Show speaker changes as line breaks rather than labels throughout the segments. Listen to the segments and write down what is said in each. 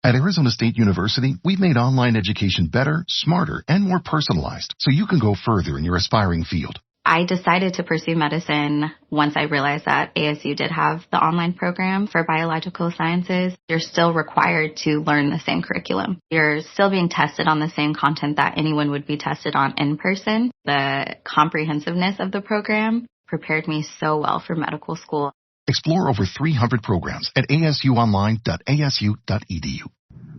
At Arizona State University, we've made online education better, smarter, and more personalized so you can go further in your aspiring field.
I decided to pursue medicine once I realized that ASU did have the online program for biological sciences. You're still required to learn the same curriculum. You're still being tested on the same content that anyone would be tested on in person. The comprehensiveness of the program prepared me so well for medical school.
Explore over 300 programs at asuonline.asu.edu.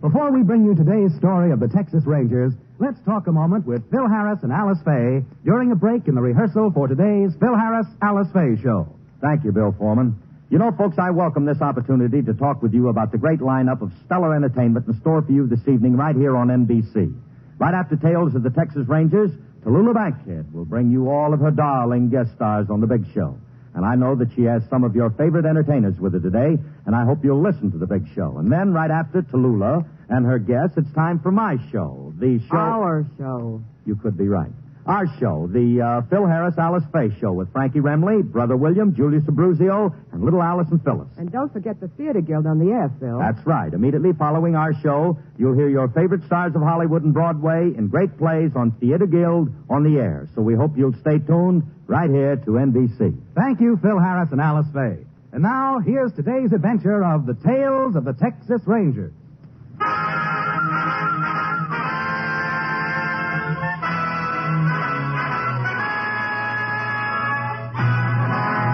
Before we bring you today's story of the Texas Rangers, let's talk a moment with Phil Harris and Alice Faye during a break in the rehearsal for today's Phil Harris, Alice Faye show.
Thank you, Bill Foreman. You know, folks, I welcome this opportunity to talk with you about the great lineup of stellar entertainment in store for you this evening right here on NBC. Right after Tales of the Texas Rangers, Tallulah Bankhead will bring you all of her darling guest stars on the big show. And I know that she has some of your favorite entertainers with her today, and I hope you'll listen to the big show. And then, right after Tallulah and her guests, it's time for my show. The show...
Our show.
You could be right. Our show, the Phil Harris, Alice Faye show with Frankie Remley, Brother William, Julius Abruzio, and little Alice and Phyllis.
And don't forget the Theater Guild on the air, Phil.
That's right. Immediately following our show, you'll hear your favorite stars of Hollywood and Broadway in great plays on Theater Guild on the air. So we hope you'll stay tuned right here to NBC.
Thank you, Phil Harris and Alice Faye. And now, here's today's adventure of the Tales of the Texas Rangers.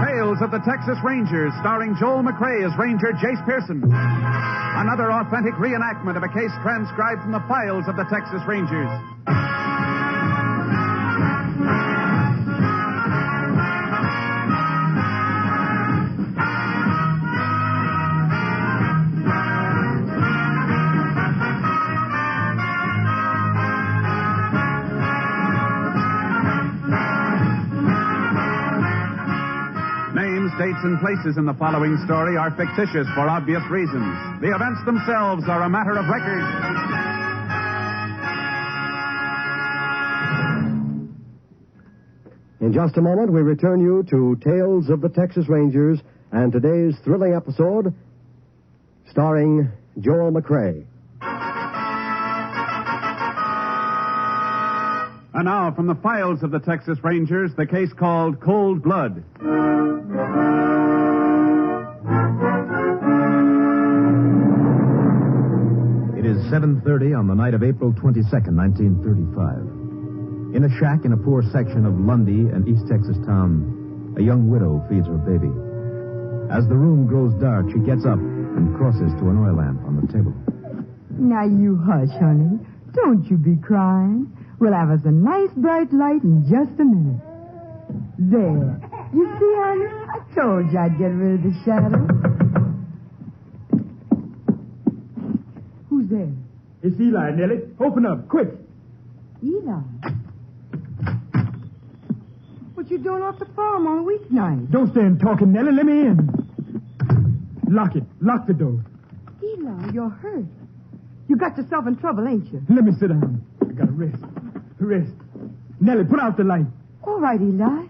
Tales of the Texas Rangers, starring Joel McCrea as Ranger Jace Pearson. Another authentic reenactment of a case transcribed from the files of the Texas Rangers. Dates and places in the following story are fictitious for obvious reasons. The events themselves are a matter of record.
In just a moment, we return you to Tales of the Texas Rangers and today's thrilling episode starring Joel McCrea.
And now, from the files of the Texas Rangers, the case called Cold Blood.
It is 7:30 on the night of April 22nd, 1935. In a shack in a poor section of Lundy, an East Texas town, a young widow feeds her baby. As the room grows dark, she gets up and crosses to an oil lamp on the table.
Now you hush, honey. Don't you be crying. We'll have us a nice bright light in just a minute. There. You see, honey? I told you I'd get rid of the shadow. Who's there?
It's Eli, Nellie. Open up, quick.
Eli? What you doing off the farm on a weeknight?
Don't stand talking, Nellie. Let me in. Lock it. Lock the door.
Eli, you're hurt. You got yourself in trouble, ain't you?
Let me sit down. I gotta rest. Rest. Nellie, put out the light.
All right, Eli.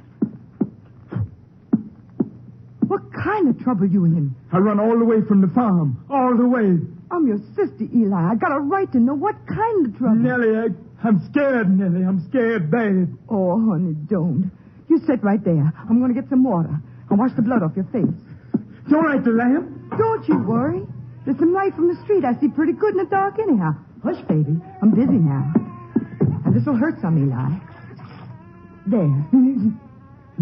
What kind of trouble you in?
I run all the way from the farm. All the way.
I'm your sister, Eli. I got a right to know what kind of trouble.
Nellie, I'm scared, Nellie. I'm scared bad.
Oh, honey, don't. You sit right there. I'm going to get some water. I'll wash the blood off your face.
Don't light the lamp.
Don't you worry. There's some light from the street. I see pretty good in the dark anyhow. Hush, baby. I'm busy now. And this'll hurt some, Eli. There.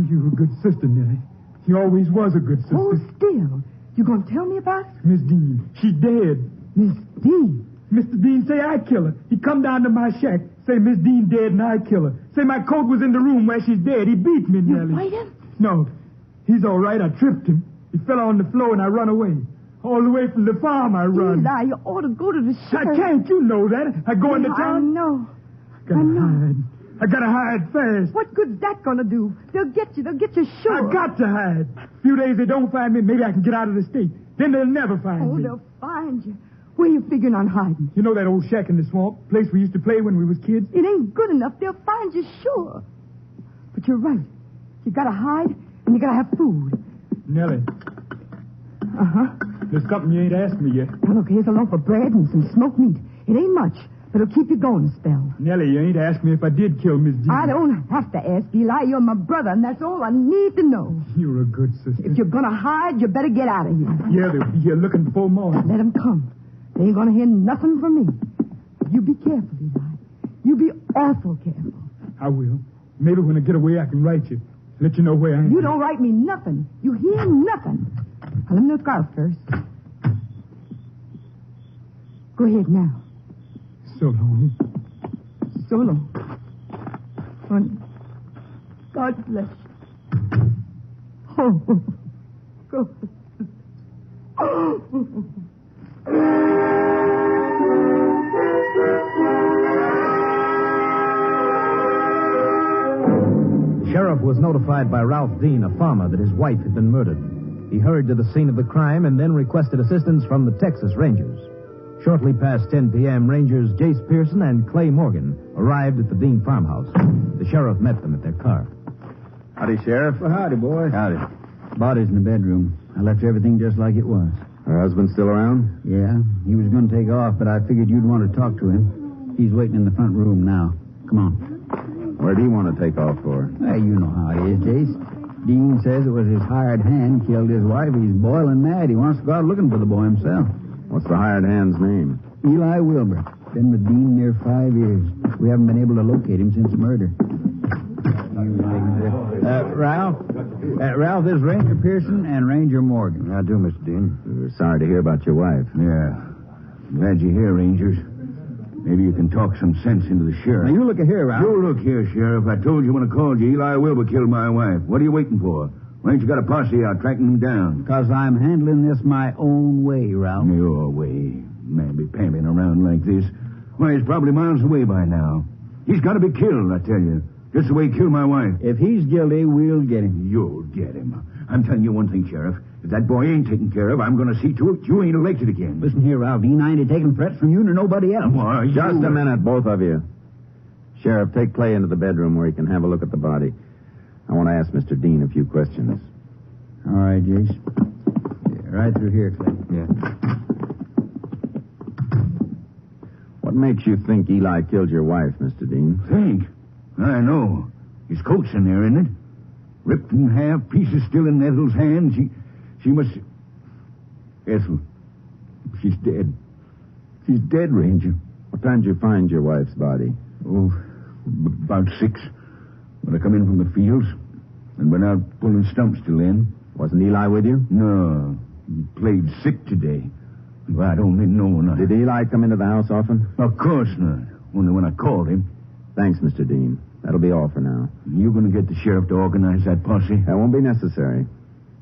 You're a good sister, Nellie. You always was a good sister.
Oh, still. You going to tell me about it?
Miss Dean. She dead.
Miss Dean?
Mr. Dean say I kill her. He come down to my shack. Say Miss Dean dead and I kill her. Say my coat was in the room where she's dead. He beat me, Nellie.
You fight him?
No. He's all right. I tripped him. He fell on the floor and I run away. All the way from the farm I run.
Eli, you ought to go to the sheriff.
I can't. You know that. I go into town.
I know.
Hide. I gotta hide fast.
What good's that gonna do? They'll get you. They'll get you sure.
I got to hide. A few days they don't find me, maybe I can get out of the state. Then they'll never find me.
Oh, they'll find you. Where you figuring on hiding?
You know that old shack in the swamp? Place we used to play when we was kids?
It ain't good enough. They'll find you sure. But you're right. You gotta hide, and you gotta have food.
Nellie.
Uh-huh.
There's something you ain't asked me yet.
Now, look, here's a loaf of bread and some smoked meat. It ain't much, but it'll keep you going a spell.
Nellie, you ain't asked me if I did kill Miss Dean.
I don't have to ask, Eli. You're my brother, and that's all I need to know.
You're a good sister.
If you're going to hide, you better get out of here.
Yeah, they'll be here looking before morning.
Let them come. They ain't going to hear nothing from me. You be careful, Eli. You be awful careful.
I will. Maybe when I get away, I can write you. Let you know where I am.
You don't write me nothing. You hear nothing. Now, let me look out first. Go ahead now.
So long.
So long. Honey, God bless you. Oh, God.
The sheriff was notified by Ralph Dean, a farmer, that his wife had been murdered. He hurried to the scene of the crime and then requested assistance from the Texas Rangers. Shortly past 10 p.m., Rangers Jace Pearson and Clay Morgan arrived at the Dean farmhouse. The sheriff met them at their car.
Howdy, Sheriff.
Well, howdy, boy.
Howdy.
Body's in the bedroom. I left everything just like it was.
Her husband still around?
Yeah, he was going to take off, but I figured you'd want to talk to him. He's waiting in the front room now. Come on.
Where'd he want to take off for?
Hey, you know how it is, Jace. Dean says it was his hired hand killed his wife. He's boiling mad. He wants to go out looking for the boy himself.
What's the hired hand's name?
Eli Wilbur. Been with Dean near 5 years. We haven't been able to locate him since the murder. Ralph, this is Ranger Pearson and Ranger Morgan.
How do, Mr. Dean? We're sorry to hear about your wife.
Yeah. Glad you're here, Rangers. Maybe you can talk some sense into the sheriff.
Now, you look here, Ralph.
You look here, Sheriff. I told you when I called you, Eli Wilbur killed my wife. What are you waiting for? Why ain't you got a posse out tracking him down?
Because I'm handling this my own way, Ralph.
Your way. Man be pamping around like this. Why, he's probably miles away by now. He's got to be killed, I tell you. Just the way he killed my wife.
If he's guilty, we'll get him.
You'll get him. I'm telling you one thing, Sheriff. If that boy ain't taken care of, I'm going to see to it you ain't elected again.
Listen here, Ralph Dean. I ain't taking threats from you nor nobody else.
Why,
Just a minute, both of you. Sheriff, take Clay into the bedroom where he can have a look at the body. I want to ask Mr. Dean a few questions.
All right, Jace. Yeah, right through here, Clay.
Yeah. What makes you think Eli killed your wife, Mr. Dean?
Think? I know. His coat's in there, isn't it? Ripped in half, pieces still in Ethel's hands. She must... Ethel. She's dead. She's dead, Ranger.
What time did you find your wife's body?
Oh, about 6. When I come in from the fields. And went out pulling stumps till then.
Wasn't Eli with you?
No. He played sick today. Well, I don't know when I...
Did Eli come into the house often?
Of course not. Only when I called him.
Thanks, Mr. Dean. That'll be all for now.
You going to get the sheriff to organize that posse?
That won't be necessary.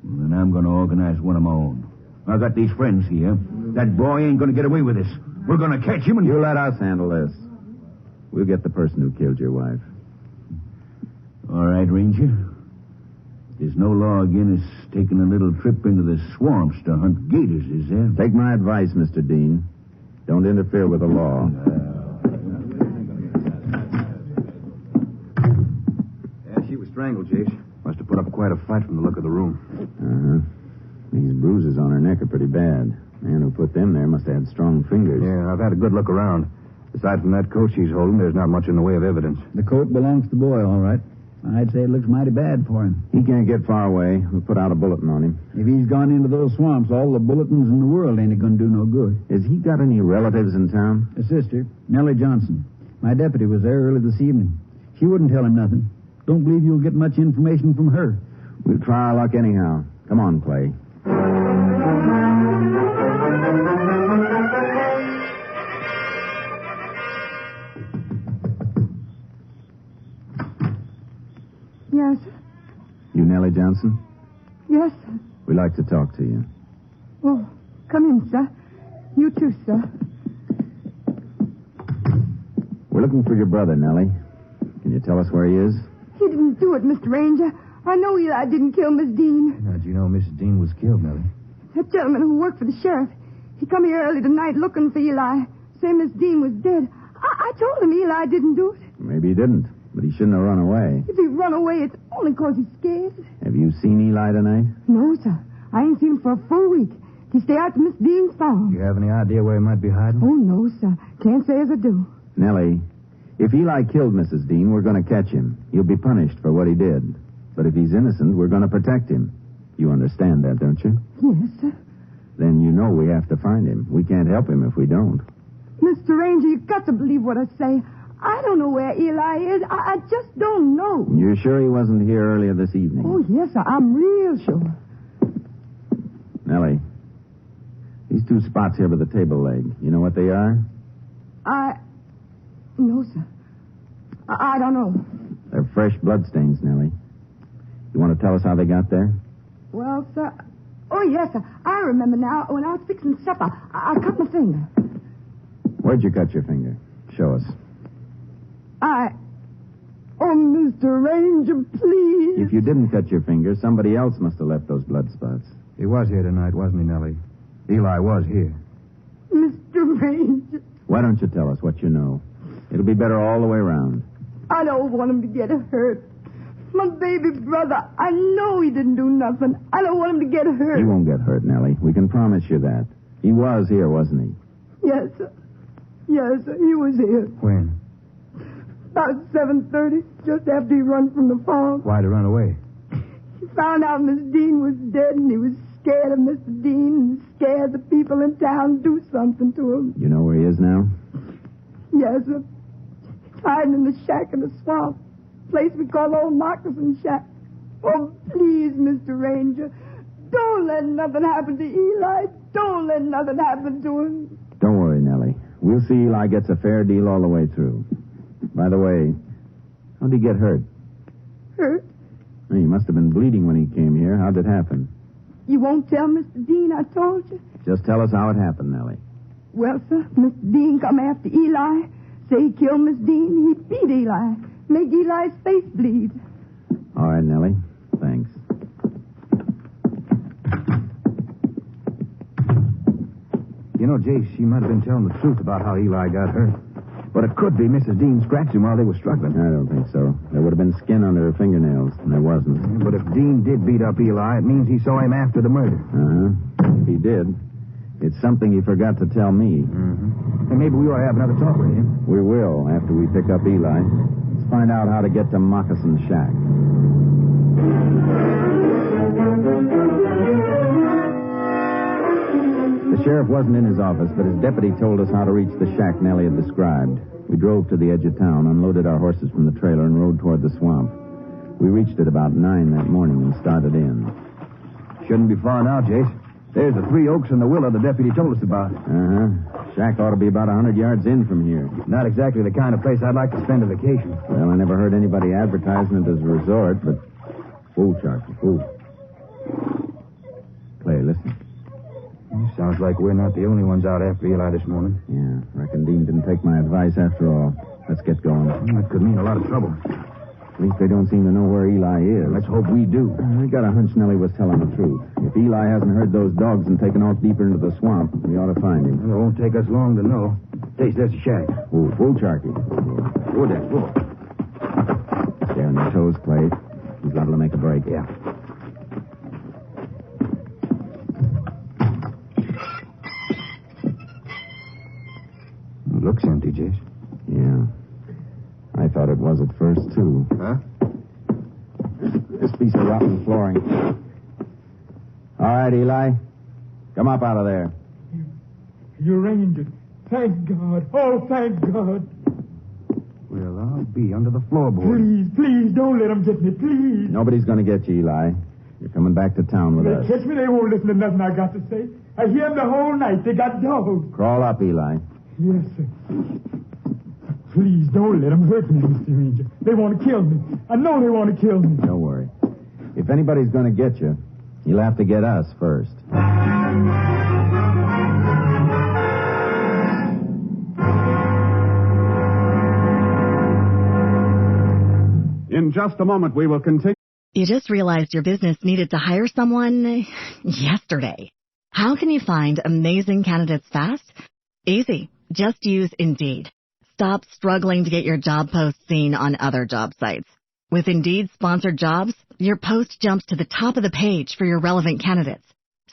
Well, then I'm going to organize one of my own. I got these friends here. That boy ain't going to get away with this. We're going to catch him and...
You let us handle this. We'll get the person who killed your wife.
All right, Ranger. There's no law against us taking a little trip into the swamps to hunt gators, is there?
Take my advice, Mr. Dean. Don't interfere with the law.
She was strangled, Jace. Must have put up quite a fight from the look of the room.
Uh-huh. These bruises on her neck are pretty bad. Man who put them there must have had strong fingers.
Yeah, I've had a good look around. Aside from that coat she's holding, there's not much in the way of evidence.
The coat belongs to the boy, all right. I'd say it looks mighty bad for him.
He can't get far away. We'll put out a bulletin on him.
If he's gone into those swamps, all the bulletins in the world ain't going to do no good.
Has he got any relatives in town?
A sister, Nellie Johnson. My deputy was there early this evening. She wouldn't tell him nothing. Don't believe you'll get much information from her.
We'll try our luck anyhow. Come on, Clay.
Yes,
You Nellie Johnson?
yes.
We'd like to talk to you.
Oh, come in, sir. You too, sir.
We're looking for your brother, Nellie. Can you tell us where he is?
He didn't do it, Mr. Ranger. I know Eli didn't kill Miss Dean.
How'd you know Mrs. Dean was killed, Nellie?
That gentleman who worked for the sheriff, he come here early tonight looking for Eli, saying Miss Dean was dead. I told him Eli didn't do it.
Maybe he didn't, but he shouldn't have run away.
If he run away, it's only 'cause he's scared.
Have you seen Eli tonight?
No, sir. I ain't seen him for a full week. He stay out to Miss Dean's farm.
You have any idea where he might be hiding?
Oh, no, sir. Can't say as I do.
Nellie, if Eli killed Mrs. Dean, we're going to catch him. He'll be punished for what he did. But if he's innocent, we're going to protect him. You understand that, don't you?
Yes, sir.
Then you know we have to find him. We can't help him if we don't.
Mr. Ranger, you've got to believe what I say. I don't know where Eli is. I just don't know.
You're sure he wasn't here earlier this evening?
Oh, yes, sir. I'm real sure.
Nellie, these two spots here by the table leg, you know what they are?
No, sir. I don't know.
They're fresh bloodstains, Nellie. You want to tell us how they got there?
Well, sir... Oh, yes, sir. I remember now. When I was fixing supper, I cut my finger.
Where'd you cut your finger? Show us.
Oh, Mr. Ranger, please.
If you didn't cut your finger, somebody else must have left those blood spots.
He was here tonight, wasn't he, Nellie? Eli was here.
Mr. Ranger.
Why don't you tell us what you know? It'll be better all the way around.
I don't want him to get hurt. My baby brother, I know he didn't do nothing. I don't want him to get hurt.
He won't get hurt, Nellie. We can promise you that. He was here, wasn't he?
Yes, sir. Yes, sir. He was here.
When?
About 7:30, just after he run from the farm.
Why'd he run away?
He found out Miss Dean was dead, and he was scared of Mr. Dean and scared the people in town do something to him.
You know where he is now?
Yes, sir. He's hiding in the shack in the swamp. Place we call Old Moccasin Shack. Oh, please, Mr. Ranger, don't let nothing happen to Eli. Don't let nothing happen to him.
Don't worry, Nellie. We'll see Eli gets a fair deal all the way through. By the way, how'd he get hurt?
Hurt?
He must have been bleeding when he came here. How'd it happen?
You won't tell Mr. Dean I told you?
Just tell us how it happened, Nellie.
Well, sir, Mr. Dean come after Eli. Say he killed Miss Dean. He beat Eli. Make Eli's face bleed.
All right, Nellie. Thanks.
You know, Jace, she might have been telling the truth about how Eli got hurt. But it could be Mrs. Dean scratched him while they were struggling.
I don't think so. There would have been skin under her fingernails, and there wasn't.
But if Dean did beat up Eli, it means he saw him after the murder.
Uh-huh. If he did, it's something he forgot to tell me.
Mm-hmm. And maybe we ought to have another talk with him.
We will, after we pick up Eli. Let's find out how to get to Moccasin Shack. The sheriff wasn't in his office, but his deputy told us how to reach the shack Nellie had described. We drove to the edge of town, unloaded our horses from the trailer, and rode toward the swamp. We reached it about 9 that morning and started in.
Shouldn't be far now, Jace. There's the 3 oaks and the willow the deputy told us about.
Uh-huh. Shack ought to be about 100 yards in from here.
Not exactly the kind of place I'd like to spend a vacation.
Well, I never heard anybody advertising it as a resort, but... Fool, Sharky, fool. Clay, listen.
Sounds like we're not the only ones out after Eli this morning.
Yeah, reckon Dean didn't take my advice after all. Let's get going.
That could mean a lot of trouble.
At least they don't seem to know where Eli is.
Let's hope we do.
I got a hunch Nellie was telling the truth. If Eli hasn't heard those dogs and taken off deeper into the swamp, we ought to find him.
Well, it won't take us long to know. Taste, there's the shack.
Ooh, fool, Sharky.
Go there, go.
Stay on your toes, Clay. He's liable to make a break.
Yeah. Looks empty, Jace.
Yeah. I thought it was at first, too.
Huh?
This piece of rotten flooring. All right, Eli. Come up out of there.
You arranged it. Thank God. Oh, thank God.
Well, I'll be under the floorboard.
Please, please, don't let them get me, please.
Nobody's going to get you, Eli. You're coming back to town with us.
They catch me, they won't listen to nothing I got to say. I hear them the whole night. They got dogs.
Crawl up, Eli.
Yes, sir. Please, don't let them hurt me, Mr. Ranger. They want to kill me. I know they want to kill me.
Don't worry. If anybody's going to get you, you'll have to get us first.
In just a moment, we will continue.
You just realized your business needed to hire someone yesterday. How can you find amazing candidates fast? Easy. Just use Indeed. Stop struggling to get your job post seen on other job sites. With Indeed sponsored jobs, your post jumps to the top of the page for your relevant candidates.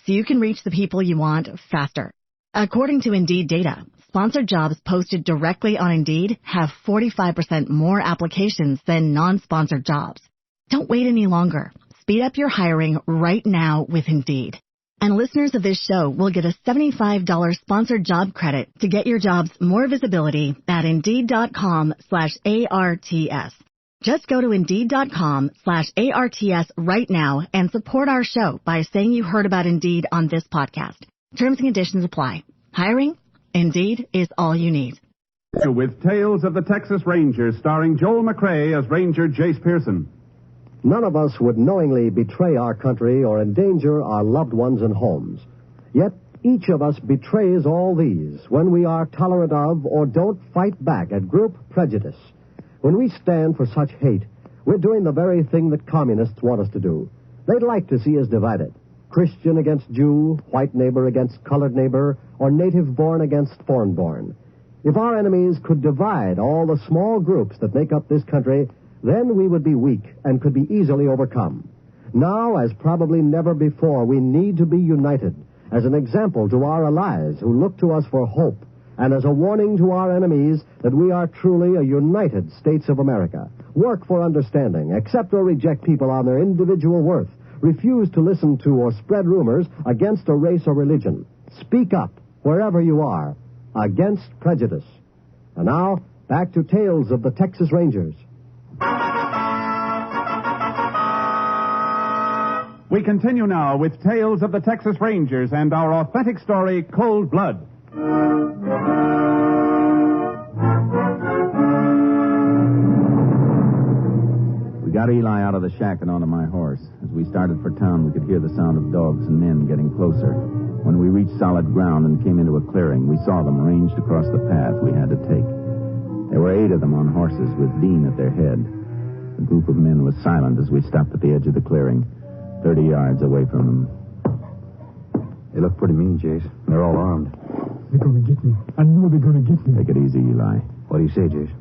so you can reach the people you want faster. According to Indeed data, sponsored jobs posted directly on Indeed have 45% more applications than non-sponsored jobs. Don't wait any longer. Speed up your hiring right now with Indeed. And listeners of this show will get a $75 sponsored job credit to get your jobs more visibility at Indeed.com/ARTS. Just go to Indeed.com/ARTS right now and support our show by saying you heard about Indeed on this podcast. Terms and conditions apply. Hiring? Indeed is all you need.
With Tales of the Texas Rangers, starring Joel McCrea as Ranger Jace Pearson.
None of us would knowingly betray our country or endanger our loved ones and homes. Yet each of us betrays all these when we are tolerant of or don't fight back at group prejudice. When we stand for such hate, we're doing the very thing that communists want us to do. They'd like to see us divided. Christian against Jew, white neighbor against colored neighbor, or native-born against foreign-born. If our enemies could divide all the small groups that make up this country, then we would be weak and could be easily overcome. Now, as probably never before, we need to be united as an example to our allies who look to us for hope and as a warning to our enemies that we are truly a United States of America. Work for understanding, accept or reject people on their individual worth, refuse to listen to or spread rumors against a race or religion. Speak up wherever you are against prejudice. And now, back to Tales of the Texas Rangers.
We continue now with Tales of the Texas Rangers and our authentic story, Cold Blood.
We got Eli out of the shack and onto my horse. As we started for town, we could hear the sound of dogs and men getting closer. When we reached solid ground and came into a clearing, we saw them ranged across the path we had to take. There were 8 of them on horses with Dean at their head. The group of men was silent as we stopped at the edge of the clearing, 30 yards away from them.
They look pretty mean, Jace. They're all armed.
They're going to get me. I know they're going to get me.
Take it easy, Eli.
What do you say, Jace?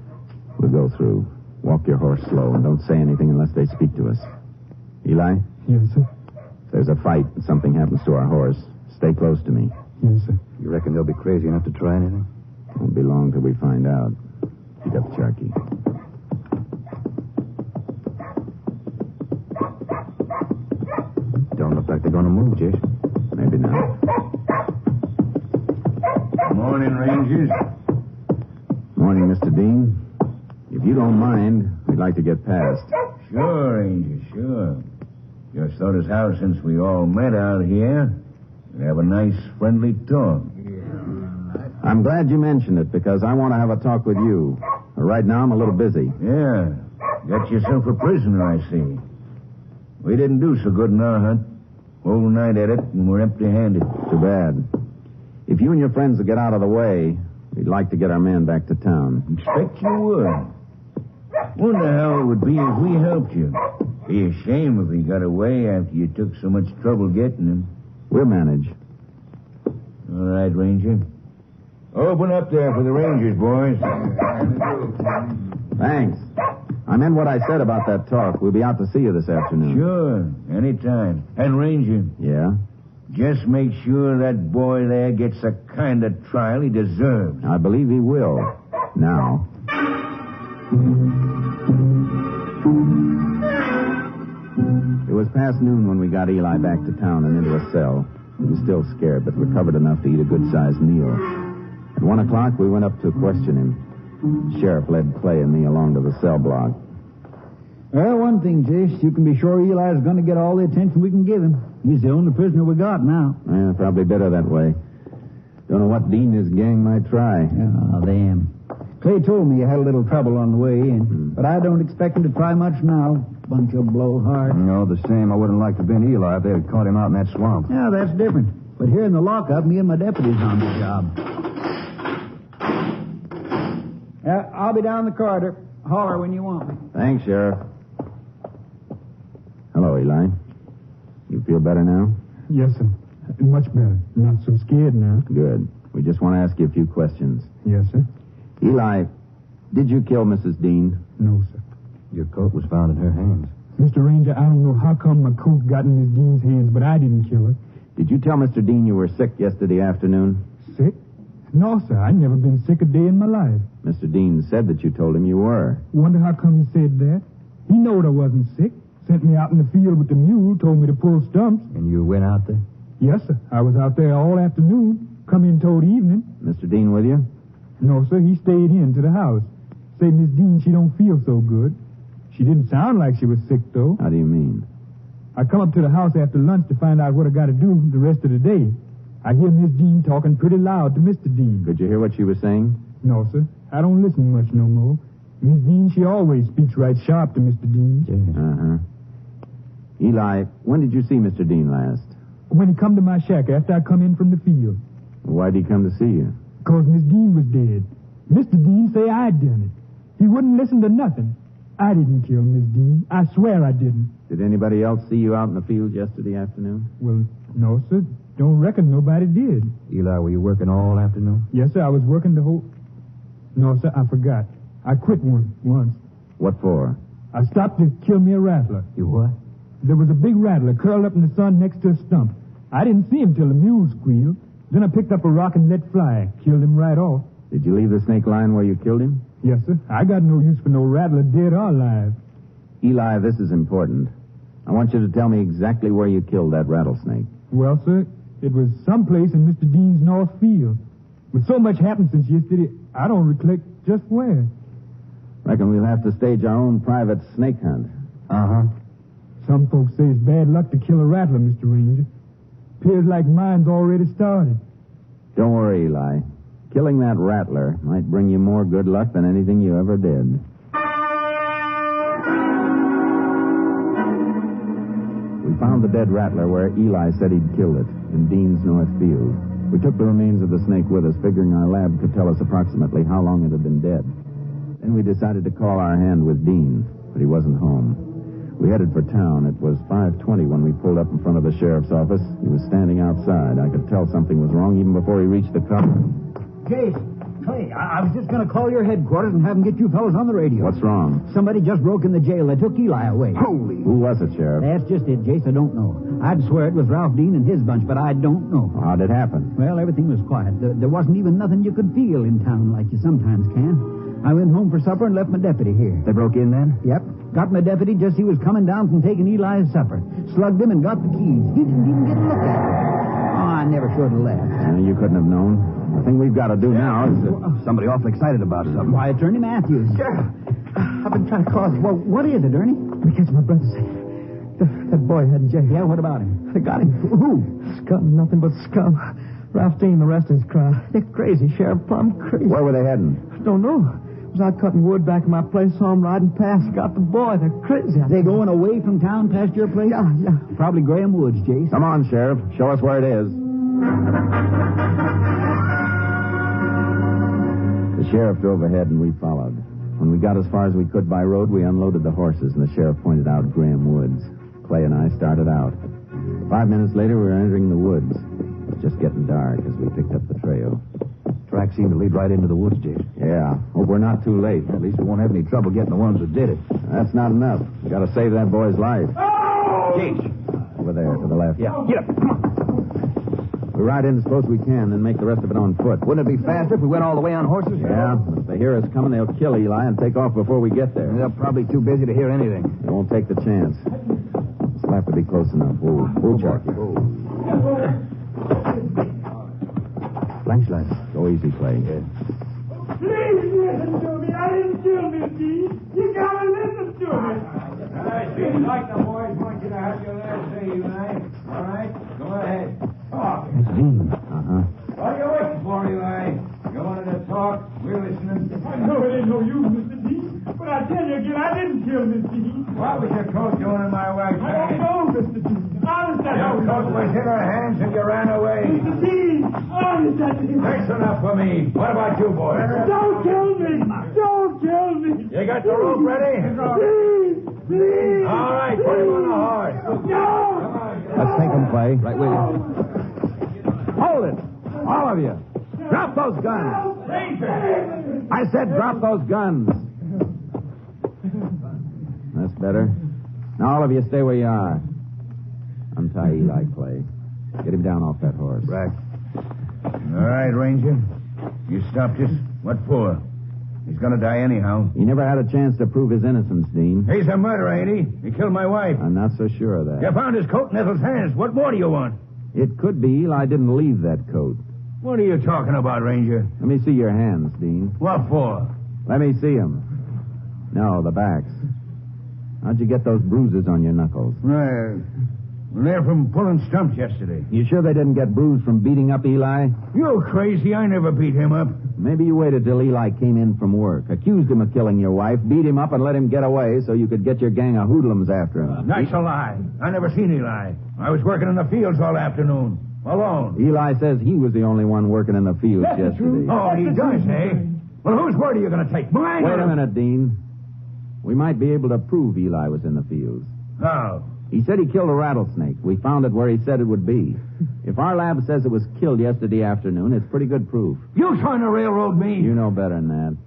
We'll go through. Walk your horse slow and don't say anything unless they speak to us. Eli?
Yes, sir.
If there's a fight and something happens to our horse, stay close to me.
Yes, sir.
You reckon they'll be crazy enough to try anything?
Won't be long till we find out. Pick up Sharky.
Don't look like they're going to move, Jace.
Maybe not.
Morning, Rangers.
Morning, Mr. Dean. If you don't mind, we'd like to get past.
Sure, Rangers, sure. Just thought as how since we all met out here, we'd have a nice, friendly talk.
I'm glad you mentioned it, because I want to have a talk with you. Right now, I'm a little busy.
Yeah. Got yourself a prisoner, I see. We didn't do so good in our hunt. Whole night at it, and we're empty-handed.
Too bad. If you and your friends will get out of the way, we'd like to get our man back to town.
Expect you would. Wonder how it would be if we helped you. Be a shame if he got away after you took so much trouble getting him.
We'll manage.
All right, Ranger. Open up there for the Rangers, boys.
Thanks. I meant what I said about that talk. We'll be out to see you this afternoon.
Sure, anytime. And, Ranger.
Yeah?
Just make sure that boy there gets the kind of trial he deserves.
I believe he will. Now. It was past noon when we got Eli back to town and into a cell. He was still scared, but recovered enough to eat a good-sized meal. At 1 o'clock, we went up to question him. The sheriff led Clay and me along to the cell block.
Well, one thing, Jace, you can be sure Eli's going to get all the attention we can give him. He's the only prisoner we got now.
Yeah, probably better that way. Don't know what Dean and his gang might try.
Oh, them. Clay told me you had a little trouble on the way, but I don't expect him to try much now. Bunch of blowhards.
No, the same. I wouldn't like to have been Eli if they had caught him out in that swamp.
Yeah, that's different. But here in the lockup, me and my deputy's on the job. I'll be down the corridor. Holler when you want me.
Thanks, Sheriff. Hello, Eli. You feel better now?
Yes, sir. Much better. Not so scared now.
Good. We just want to ask you a few questions.
Yes, sir.
Eli, did you kill Mrs. Dean?
No, sir.
Your coat was found in her hands.
Mr. Ranger, I don't know how come my coat got in Miss Dean's hands, but I didn't kill her.
Did you tell Mr. Dean you were sick yesterday afternoon?
Sick? No, sir. I never been sick a day in my life.
Mr. Dean said that you told him you were.
Wonder how come he said that. He knowed I wasn't sick. Sent me out in the field with the mule, told me to pull stumps.
And you went out there?
Yes, sir. I was out there all afternoon. Come in toward evening.
Mr. Dean with you?
No, sir. He stayed in to the house. Say, Miss Dean, she don't feel so good. She didn't sound like she was sick, though.
How do you mean?
I come up to the house after lunch to find out what I got to do the rest of the day. I hear Miss Dean talking pretty loud to Mr. Dean.
Could you hear what she was saying?
No, sir. I don't listen much no more. Miss Dean, she always speaks right sharp to Mr. Dean.
Uh-huh. Eli, when did you see Mr. Dean last?
When he come to my shack after I come in from the field.
Why'd he come to see you?
Because Miss Dean was dead. Mr. Dean say I'd done it. He wouldn't listen to nothing. I didn't kill Miss Dean. I swear I didn't.
Did anybody else see you out in the field yesterday afternoon?
Well, no, sir. Don't reckon nobody did.
Eli, were you working all afternoon?
Yes, sir. I was working the whole... No, sir, I forgot. I quit once.
What for?
I stopped to kill me a rattler.
You what?
There was a big rattler curled up in the sun next to a stump. I didn't see him till the mule squealed. Then I picked up a rock and let fly. Killed him right off.
Did you leave the snake lying where you killed him?
Yes, sir. I got no use for no rattler, dead or alive.
Eli, this is important. I want you to tell me exactly where you killed that rattlesnake.
Well, sir, it was someplace in Mr. Dean's north field. But so much happened since yesterday, I don't recollect just where.
Reckon we'll have to stage our own private snake hunt.
Uh-huh. Some folks say it's bad luck to kill a rattler, Mr. Ranger. Appears like mine's already started.
Don't worry, Eli. Killing that rattler might bring you more good luck than anything you ever did. We found the dead rattler where Eli said he'd killed it, in Dean's north field. We took the remains of the snake with us, figuring our lab could tell us approximately how long it had been dead. Then we decided to call our hand with Dean, but he wasn't home. We headed for town. It was 5:20 when we pulled up in front of the sheriff's office. He was standing outside. I could tell something was wrong even before he reached the cover.
Jace, Clay, I was just going to call your headquarters and have them get you fellows on the radio.
What's wrong?
Somebody just broke in the jail. They took Eli away.
Holy...
Who was it, Sheriff?
That's just it, Jace. I don't know. I'd swear it was Ralph Dean and his bunch, but I don't know.
How'd it happen?
Well, everything was quiet. There wasn't even nothing you could feel in town like you sometimes can. I went home for supper and left my deputy here.
They broke in then?
Yep. Got my deputy just as he was coming down from taking Eli's supper. Slugged him and got the keys. He didn't even get a look at him. Oh, I never should have left.
You couldn't have known. The thing we've got to do now is...
Somebody awful excited about something.
Why, Attorney Matthews.
Sheriff, I've been trying to call you.
Well, what is it, Ernie?
Because my brother said that boy had in jail.
Yeah, what about him?
They got him.
Who?
Scum, nothing but scum. Ralph Dean, the rest of his crowd. They're crazy, Sheriff, plumb crazy.
Where were they heading?
Don't know. Was out cutting wood back in my place, saw them riding past, got the boy. They're crazy.
They going away from town past your place?
Yeah.
Probably Graham Woods, Jace.
Come on, Sheriff. Show us where it is. The sheriff drove ahead and we followed. When we got as far as we could by road, we unloaded the horses and the sheriff pointed out Graham Woods. Clay and I started out. 5 minutes later, we were entering the woods. It was just getting dark as we picked up the trail.
Track seemed to lead right into the woods, Jace.
Yeah. Hope we're not too late.
At least we won't have any trouble getting the ones that did it.
That's not enough. We got to save that boy's life.
Oh! Jace.
Over there, to the left.
Yeah. Get up. Come on.
We ride in as close as we can, then make the rest of it on foot.
Wouldn't it be faster if we went all the way on horses?
Yeah. If they hear us coming, they'll kill Eli and take off before we get there.
They're probably too busy to hear anything.
They won't take the chance. We'll have to be close enough. We'll check you.
Flashlight.
Go easy, Clay.
Yeah.
Please listen to me. I didn't kill Miss Dean. You gotta listen to me.
Seems like the boys want you to have your last say, Eli. All right? Go ahead. Talk.
That's Dean.
Uh-huh.
What are you waiting for, Eli? You wanted to talk? We're listening.
I know it ain't no use, Mr. Dean, but I tell you again, I didn't kill Miss Dean.
What was your coat doing in my wife's
I
hand?
don't know, Mr. Dean. Honest, I
Your
don't
coat
know.
was in her hands and you ran away.
Mr. Dean, honest, I didn't.
That's enough for me. What about you, boys?
Don't kill me. Don't kill me.
You got the rope ready?
Please.
All right, put him on the horse.
No.
Let's take him, Clay.
Right with you.
Hold it. All of you. Drop those guns.
Ranger!
I said drop those guns. That's better. Now all of you stay where you are. Untie Eli, Clay. Get him down off that horse.
Right. All right, Ranger. You stopped us. What for? He's gonna die anyhow.
He never had a chance to prove his innocence, Dean.
He's a murderer, ain't he? He killed my wife.
I'm not so sure of that.
You found his coat in Ethel's hands. What more do you want?
It could be Eli didn't leave that coat.
What are you talking about, Ranger?
Let me see your hands, Dean.
What for?
Let me see them. No, the backs. How'd you get those bruises on your knuckles?
They're from pulling stumps yesterday.
You sure they didn't get bruised from beating up Eli?
You crazy. I never beat him up.
Maybe you waited till Eli came in from work, accused him of killing your wife, beat him up, and let him get away so you could get your gang of hoodlums after him.
That's a lie. I never seen Eli. I was working in the fields all afternoon. Alone.
Eli says he was the only one working in the fields yesterday.
True. Oh, he does, eh? Well, whose word are you going to take? Mine?
Wait a minute, Dean. We might be able to prove Eli was in the fields.
How?
He said he killed a rattlesnake. We found it where he said it would be. If our lab says it was killed yesterday afternoon, it's pretty good proof.
You trying to railroad me?
You know better than that.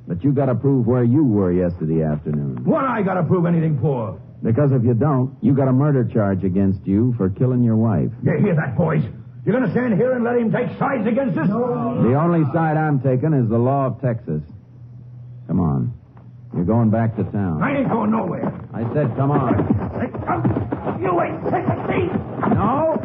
But you got to prove where you were yesterday afternoon.
What I got to prove anything for?
Because if you don't, you got a murder charge against you for killing your wife.
You hear that, boys? You're going to stand here and let him take sides against us? No.
The only side I'm taking is the law of Texas. Come on. You're going back to town.
I ain't going nowhere.
I said come on.
Hey, come. You ain't taking me.
No.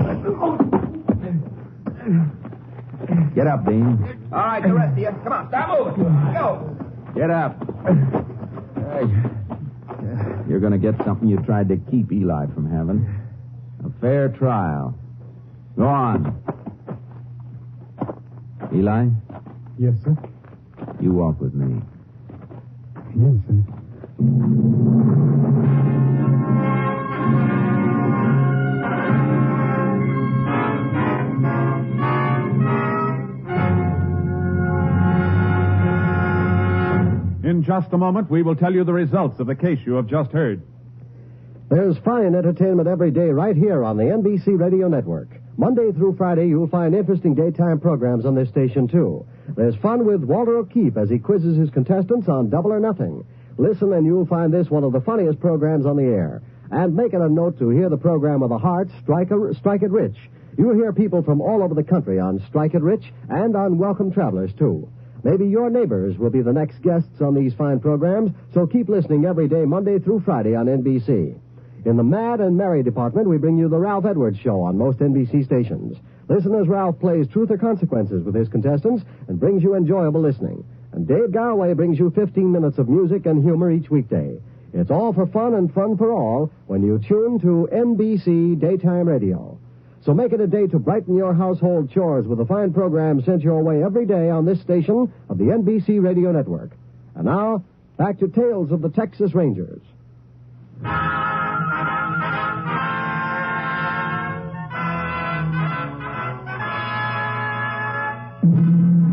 Get up, Dean.
All right, the rest of you. Come on, start moving. Go.
Get up. You're going to get something you tried to keep Eli from having. A fair trial. Go on. Eli?
Yes, sir.
You walk with me.
Yes, sir.
In just a moment, we will tell you the results of the case you have just heard.
There's fine entertainment every day right here on the NBC Radio Network. Monday through Friday, you'll find interesting daytime programs on this station, too. There's fun with Walter O'Keefe as he quizzes his contestants on Double or Nothing. Listen, and you'll find this one of the funniest programs on the air. And make it a note to hear the program of the heart, Strike It Rich. You'll hear people from all over the country on Strike It Rich and on Welcome Travelers, too. Maybe your neighbors will be the next guests on these fine programs, so keep listening every day, Monday through Friday on NBC. In the Mad and Merry department, we bring you the Ralph Edwards Show on most NBC stations. Listen as Ralph plays Truth or Consequences with his contestants and brings you enjoyable listening. And Dave Garraway brings you 15 minutes of music and humor each weekday. It's all for fun and fun for all when you tune to NBC Daytime Radio. So make it a day to brighten your household chores with a fine program sent your way every day on this station of the NBC Radio Network. And now, back to Tales of the Texas Rangers.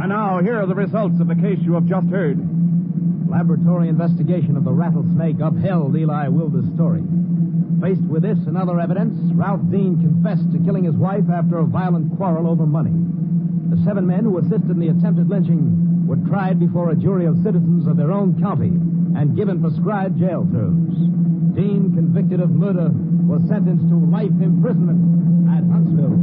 And now, here are the results of the case you have just heard.
Laboratory investigation of the rattlesnake upheld Eli Wilder's story. Faced with this and other evidence, Ralph Dean confessed to killing his wife after a violent quarrel over money. The 7 men who assisted in the attempted lynching were tried before a jury of citizens of their own county and given prescribed jail terms. Dean, convicted of murder, was sentenced to life imprisonment at Huntsville.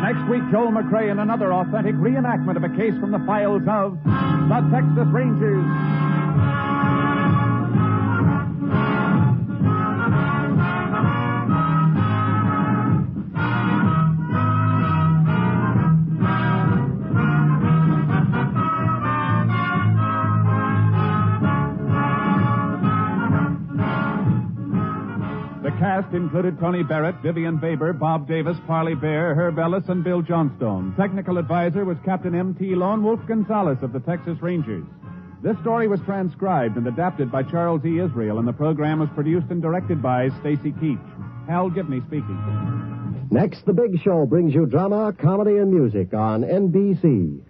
Next week, Joel McCrea in another authentic reenactment of a case from the files of the Texas Rangers. The cast included Tony Barrett, Vivian Baber, Bob Davis, Parley Bear, Herb Ellis, and Bill Johnstone. Technical advisor was Captain M.T. Lone Wolf Gonzaullas of the Texas Rangers. This story was transcribed and adapted by Charles E. Israel, and the program was produced and directed by Stacy Keach. Hal Gibney speaking.
Next, The Big Show brings you drama, comedy, and music on NBC.